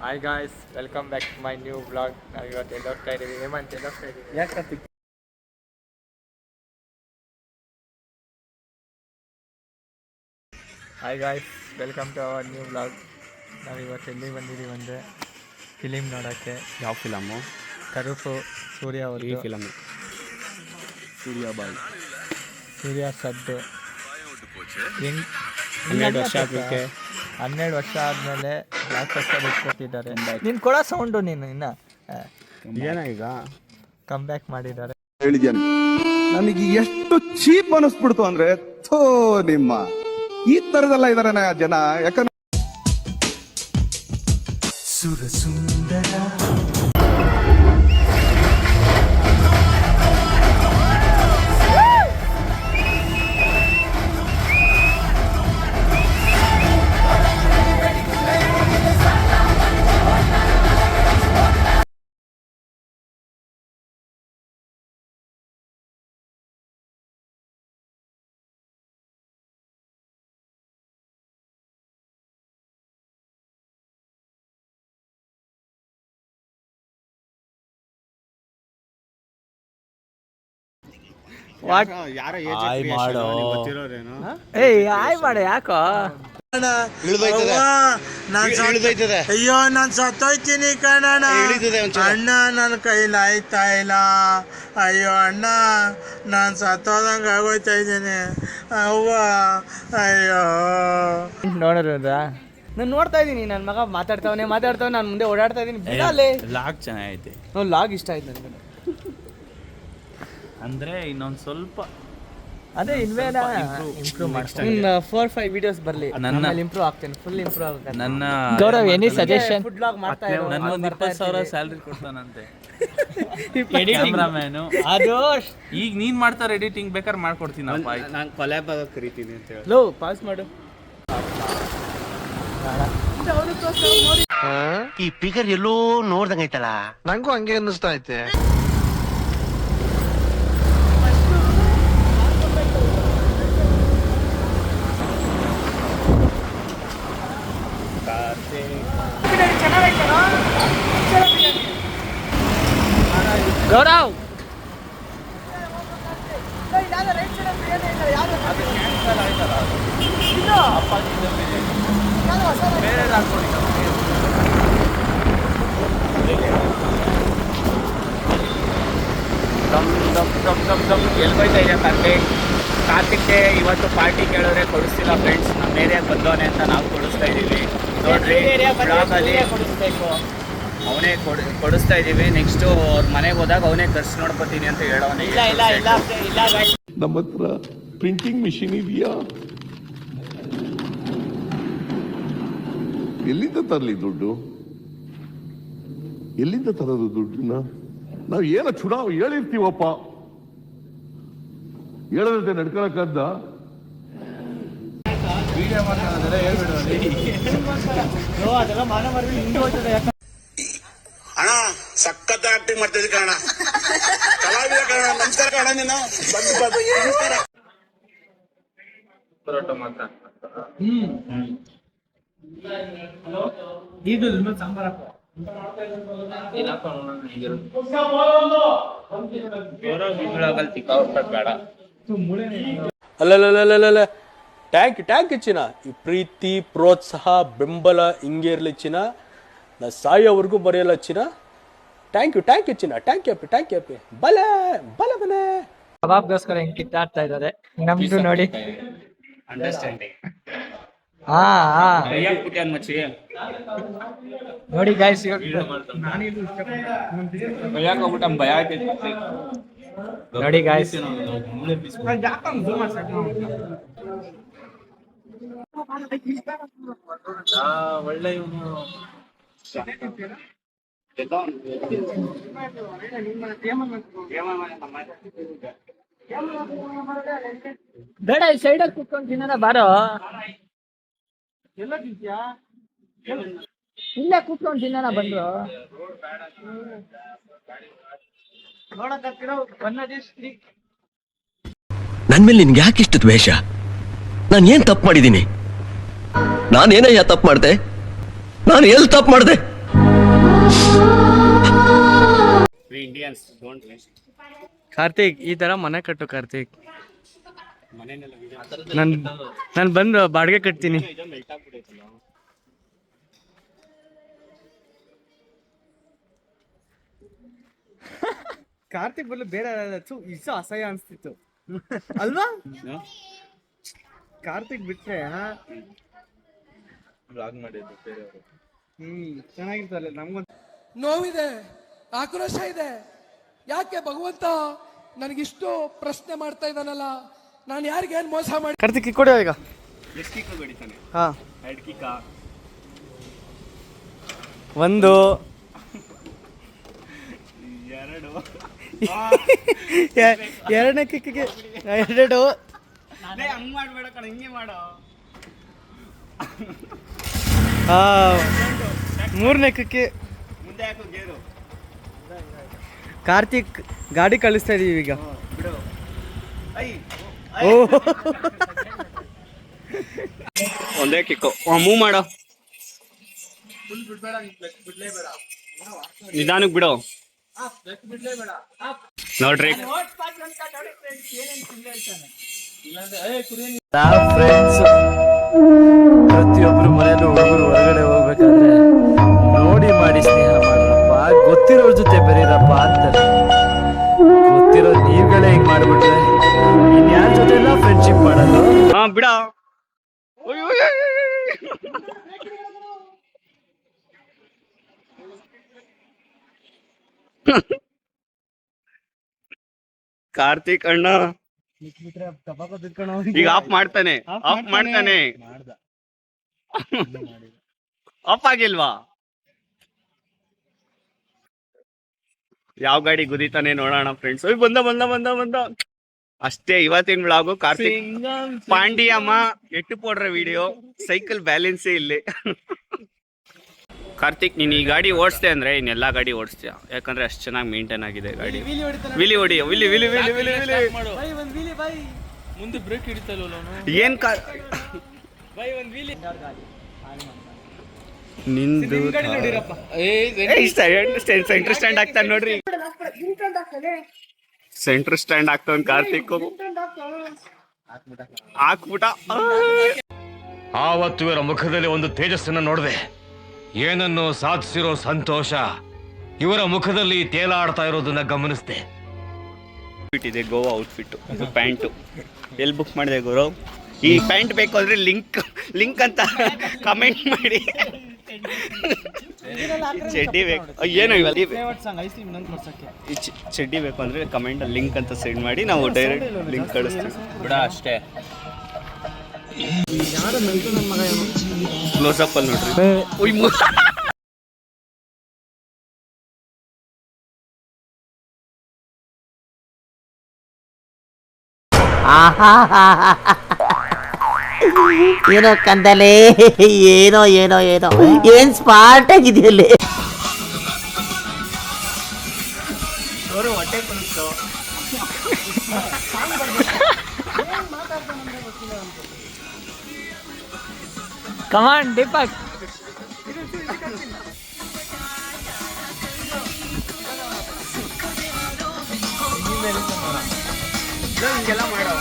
Hi guys, welcome back to my new vlog. ನಾವು ಇವತ್ತು ಎಲ್ಲಿ ಹೋಗ್ತಾ ಇದ್ದೀವಿ? ಹೇಮಂತ್ ಎಲ್ಲಿ ಹೋಗ್ತಾ ಇದ್ದೀವಿ? ಯಾಕೆ? Hi guys, welcome to our new vlog. ನಾವು ಇವತ್ತು ಎಲ್ಲಿಗೆ ಬಂದಿದ್ದೀವಿ ಅಂದರೆ ಫಿಲಿಮ್ ನೋಡೋಕ್ಕೆ. ಯಾವ ಫಿಲಮು? ಕರುಪು, ಸೂರ್ಯ ಅವ್ರದ್ದು. ಈ ಫಿಲಮ್ ಸೂರ್ಯ ಬಾಯ್, ಸೂರ್ಯ ಸದ್ದು. 12 ವರ್ಷ ಆಗಲಿಕ್ಕೆ 12 ವರ್ಷ ಆದಮೇಲೆ ಬ್ಲಾಕ್ ಬಸ್ಟರ್ ಇಟ್ಕೊಟ್ಟಿದ್ದಾರೆ. ನೀನು ಕೊಡೋ ಸೌಂಡು ನೀನು ಇನ್ನು ಏನ ಈಗ ಕಮ್ ಬ್ಯಾಕ್ ಮಾಡಿದ್ದಾರೆ. ಹೇಳಿದ್ದೇನೆ, ನನಗೆ ಎಷ್ಟು ಚೀಪ್ ಅನಿಸ್ಬಿಡ್ತು ಅಂದ್ರೆ ಥೋ ನಿಮ್ಮ ಈ ತರದೆಲ್ಲ ಇದಾರೆ ಜನ. ಯಾಕಂದ್ರೆ ಸುರಸುಂದರ ಆಯ್ ಮಾಡ ಯಾಕೋ ಅಯ್ಯೋ ನಾನ್ ಸತ್ತೋಯ್ತೀನಿ ಕಣಣ್ಣ. ಅಣ್ಣ ನನ್ನ ಕೈಲಿ ಆಯ್ತಾ ಇಲ್ಲ. ಅಯ್ಯೋ ಅಣ್ಣ, ನಾನ್ ಸತ್ತೋದಂಗ ಆಗೋಯ್ತಾ ಇದ್ದೀನಿ. ಅವ್ವ ಅಯ್ಯೋ. ನೋಡಿರೋದಾ? ನಾನು ನೋಡ್ತಾ ಇದ್ದೀನಿ, ನನ್ನ ಮಗ ಮಾತಾಡ್ತಾವನೆ ನಾನು ಮುಂದೆ ಓಡಾಡ್ತಾ ಇದ್ದೀನಿ. ಬಿಡಲ್ಲಿ ಲಾಗ್ ಚೆನ್ನಾಗೈತೆ. ಲಾಗ್ ಇಷ್ಟ ಆಯ್ತು ನನಗೆ. ಅಂದ್ರೆ ಇನ್ನೊಂದು ಸ್ವಲ್ಪ ಅದೇ ಇನ್ಮೇಲೆ ಇಂಪ್ರೂವ್ ಮಾಡ್ತೀನಿ. 4-5 ವಿಡಿಯೋಸ್ ಬರಲಿ, ನನ್ನ ಇಂಪ್ರೂವ್ ಆಗ್ತೇನೆ. ಫುಲ್ ಇಂಪ್ರೂವ್ ಆಗುತ್ತೆ. ನನ್ನ Gaurav, any suggestion? Food blog ಮಾಡ್ತಾ ಇರೋ. ನನ್ನೊಂದು 20,000 ಸ್ಯಾಲ್ರಿ ಕೊಡ್ತಾನಂತೆ ಕ್ಯಾಮ್ರಾಮ್ಯಾನು. ಅದು ಈಗ ನೀನ್ ಮಾಡ್ತಾರೆ ಎಡಿಟಿಂಗ್, ಬೇಕಾದ್ರೆ ಮಾಡ್ಕೊಡ್ತೀನಪ್ಪ. ನಾನು ಕೊಲ್ಯಾಬ್ ಆಗ ಕರಿತೀನಿ ಅಂತ ಹೇಳಿ. ಲೋ ಪಾಸ್ ಮಾಡು. ಈ ಫಿಗರ್ ಎಲ್ಲೋ ನೋಡ್ದಂಗೈತಲ್ಲ, ನಂಗೂ ಹಂಗೆ ಅನ್ನಿಸ್ತಾ ಐತೆ. ಗೌರವ್, ಎಲ್ಲಿ ಬೈತಾ ಇದೆ ಕಾರ್ತಿಕ್ಗೆ ಇವತ್ತು ಪಾರ್ಟಿ ಕೇಳಿದ್ರೆ ಕೊಡಿಸ್ತಿಲ್ಲ ಫ್ರೆಂಡ್ಸ್. ನಮ್ಮ ಏರಿಯಾಗೆ ಬಂದವನೆ ಅಂತ ನಾವು ಕೊಡಿಸ್ತಾ ಇದ್ದೀವಿ. ನೋಡ್ರಿ, ಅವನೇ ಕೊಡಿಸ್ತಾ ಇದ್ದೀವಿ. ನೆಕ್ಸ್ಟು ಅವ್ರ ಮನೆಗೆ ಹೋದಾಗ ಅವನೇ ಖರ್ಚು ನೋಡ್ಕೊತೀನಿ ಅಂತ ಹೇಳೋನೆ. ನಮ್ಮ ಹತ್ರ ಪ್ರಿಂಟಿಂಗ್ ಮಿಷಿನ್ ಇದೆಯಾ? ಎಲ್ಲಿಂದ ತರಲಿ ದುಡ್ಡು? ಎಲ್ಲಿಂದ ತರೋದು ದುಡ್ಡನ್ನ? ನಾವು ಏನೋ ಚುನಾವಣೆ ಹೇಳಿರ್ತೀವಪ್ಪ, ಹೇಳದಂತೆ ನಡ್ಕೊಳಕ್ಕಂತ. ಅಣ್ಣ ಸಖತ್ ಆಕ್ಟಿಂಗ್ ಮಾಡ್ತಿದ್ದೆ ಕಣ, ಕಲಾವಿದ ಕಣ. ನಮಸ್ಕಾರ ಕಣ, ನೀನು ನಮಸ್ಕಾರ. ಅಲ್ಲಲ್ಲ ಟ್ಯಾಂಕ್ ಚಿನ್ನ. ಈ ಪ್ರೀತಿ, ಪ್ರೋತ್ಸಾಹ, ಬೆಂಬಲ ಹಿಂಗೆ ಇರಲಿ ಚಿನ್ನ. ನಾ ಸಾಯೋವರೆಗೂ ಬರೆಯಲ್ಲ ಚಿನ್ನ. ಥ್ಯಾಂಕ್ ಯು ಚಿನ್ನ. ಟ್ಯಾಂಕ್ ಯು ಬಲೆ ಕಬಾಬ್ಗೋಸ್ಕರ ಹೆಂಗ್ ಕಿತ್ತಾಡ್ತಾ ಇದ್ದಾರೆ. ನಮ್ದು ನೋಡಿ. ನೋಡಿ ಗಾಯ್ಸ್, ನೋಡಿ ಗಾಯ್ಸ್, ಒಳ್ಳೆ ಬೇಡ, ಸೈಡಲ್ಲಿ ಕುತ್ಕೊಂಡು ತಿನ್ನೋಣ ಬಾರೋ. ಎಲ್ಲ ತಿಂತೀಯಾ? ಇಲ್ಲೇ ಕೂತ್ಕೊಂಡು ತಿನ್ನೋಣ ಬಂದ್ರು. ನನ್ ಮೇಲೆ ನಿನ್ಗೆ ಯಾಕೆ ಇಷ್ಟು ದ್ವೇಷ? ನಾನು ಏನ್ ತಪ್ಪು ಮಾಡಿದ್ದೀನಿ? ನಾನೇನಯ್ಯ ತಪ್ಪು ಮಾಡ್ದೆ? ನಾನು ಎಲ್ಲಿ ತಪ್ಪು ಮಾಡ್ದೆ? We Indians don't waste. Karthik ಈ ತರ ಮನೆ ಕಟ್ಟು ಕಾರ್ತಿಕ್. ನಾನು ಬಂದು ಬಾಡಿಗೆ ಕಟ್ತೀನಿ. ಕಾರ್ತಿಕ್ ಬಲ್ಲ ಬೇರೆ ಇಷ್ಟ ಅಸಹ್ಯ ಅನಿಸ್ತಿತ್ತು ಅಲ್ವಾ? ಕಾರ್ತಿಕ್ ಬಿಟ್ರೆ ಚೆನ್ನಾಗಿರ್ತಲ್ಲ. ನಮ್ಗೊಂದು ನೋವಿದೆ, ಆಕ್ರೋಶ ಇದೆ. ಯಾಕೆ ಭಗವಂತ ನನಗಿಷ್ಟು ಪ್ರಶ್ನೆ ಮಾಡ್ತಾ ಇದ್ದಾನಲ್ಲ, ನಾನು ಯಾರಿಗೆ ಏನು ಮೋಸ ಮಾಡಿ. ಕಾರ್ತಿಕ್ ಕಿಕ್ ಕೊಡಿ ಈಗ. ಎಷ್ಟು ಕಿಕ್ ಹೊಡಿತಾನೆ? ಹಾ, 2 ಕಿಕ್ಕ. ಒಂದು 2ನೇ ಕಿಕ್ಕಿಗೆ 2. ಹಂಗ್ ಮಾಡ್ಬೇಡ ಕಣ, ಹಿಂಗೆ ಮಾಡೋ. 3ನೇ ಕಿಕ್ಕೆ. ಮುಂದೆ ಹಾಕು ಗೇರು. ಕಾರ್ತಿಕ್ ಗಾಡಿ ಕಳಿಸ್ತಾ ಇದೀವಿ ಈಗ. ಬಿಡು. ಓ ಒಂದೇ ಕಿಕ್ಕು. ಮೂವ್ ಮಾಡೋ, ನಿಧಾನಕ್ಕೆ ಬಿಡು. ನೋಡ್ರಿ ಫ್ರೆಂಡ್ಸ್, ಪ್ರತಿಯೊಬ್ರು ಮನೆಯಲ್ಲೂ ಹುಡುಗರು ಹೊರಗಡೆ ಹೋಗ್ಬೇಕಾದ್ರೆ ನೋಡಿ ಮಾಡಿ ಸ್ನೇಹ ಮಾಡ್ರಪ್ಪ, ಗೊತ್ತಿರೋರ್ ಜೊತೆ ಬೆರೀರಪ್ಪ ಅಂತಾರೆ. ಗೊತ್ತಿರೋ ನೀವುಗಳೇ ಹಿಂಗ್ ಮಾಡ್ಬಿಟ್ರೆ ಇನ್ಯಾರ ಜೊತೆ ಎಲ್ಲ ಫ್ರೆಂಡ್ಶಿಪ್ ಮಾಡೋದು? ಬಿಡ. ಕಾರ್ತಿಕ್ ಅಣ್ಣ ಈಗ ಆಫ್ ಮಾಡ್ತಾನೆ. ಆಫ್ ಆಗಿಲ್ವಾ? ಯಾವ ಗಾಡಿ ಗುದಿತಾನೆ ನೋಡೋಣ ಫ್ರೆಂಡ್ಸ್. ಬಂದ ಅಷ್ಟೇ ಇವತ್ತಿನ ವ್ಲಾಗು. ಕಾರ್ತಿಕ್ ಪಾಂಡಿಯಮ್ಮ ಎಟ್ಟು ಪೋಡ್ರ ವಿಡಿಯೋ. ಸೈಕಲ್ ಬ್ಯಾಲೆನ್ಸೇ ಇಲ್ಲಿ. ಕಾರ್ತಿಕ್, ನೀನು ಈ ಗಾಡಿ ಓಡಿಸ್ತೆ ಅಂದ್ರೆ ಇನ್ನೆಲ್ಲಾ ಗಾಡಿ ಓಡಿಸ್ತೀಯ, ಯಾಕಂದ್ರೆ ಅಷ್ಟು ಚೆನ್ನಾಗಿ ಮೇಂಟೈನ್ ಆಗಿದೆ ಗಾಡಿ. ವಿಲಿ ಹೊಡಿಯ, ವಿಲಿ ಮುಂದೆ ಬ್ರೇಕ್ ಹಿಡಿತಲ್ಲ ಏನ್ ನಿಂದು ಸೆಂಟ್ರ್ ಸ್ಟ್ಯಾಂಡ್ ಆಗ್ತಾನೆ ನೋಡ್ರಿ. ಸೆಂಟ್ರ್ ಸ್ಟ್ಯಾಂಡ್ ಆಗ್ತಾವ ಕಾರ್ತಿಕ್. ಹಾಕ್ಬಿಟ. ಆವತ್ತು ಇವರ ಮುಖದಲ್ಲಿ ಒಂದು ತೇಜಸ್ಸನ್ನು ನೋಡಿದೆ. ಏನನ್ನು ಸಾಧಿಸಿರೋ ಸಂತೋಷ ಇವರ ಮುಖದಲ್ಲಿ ತೇಲಾಡ್ತಾ ಇರೋದನ್ನ ಗಮನಿಸಿದೆ. ಇದೆ ಗೋವಾ ಔಟ್ಫಿಟ್. ಇದು ಪ್ಯಾಂಟು ಎಲ್ಲಿ ಬುಕ್ ಮಾಡಿದೆ ಗೌರವ್? ಈ ಪ್ಯಾಂಟ್ ಬೇಕು ಅಂದ್ರೆ ಲಿಂಕ್ ಅಂತ ಕಮೆಂಟ್ ಮಾಡಿ. ಚಡ್ಡಿ ಬೇಕು ಏನೋ ಚಡ್ಡಿ ಬೇಕು ಅಂದ್ರೆ ಕಮೆಂಟ್ ಲಿಂಕ್ ಅಂತ ಸೆಂಡ್ ಮಾಡಿ, ನಾವು ಡೈರೆಕ್ಟ್ ಲಿಂಕ್ ಕಳಿಸ್ತೀವಿ ಬಿಡ. ಅಷ್ಟೇ. ಕ್ಲೋಸ್ ಅಪ್ ಅಲ್ಲಿ ನೋಡ್ರಿ. ಏನೋ ಕಂದಲೆ, ಏನೋ ಏನ್ ಸ್ಮಾರ್ಟ್ ಆಗಿದೆಯಲ್ಲಿ. ಹೊಟ್ಟೆ ಕುಳಿತು ಕಮಾಂಡ್ ದೀಪಕ್. ಹಿಂಗೆಲ್ಲ ಮಾಡೋ.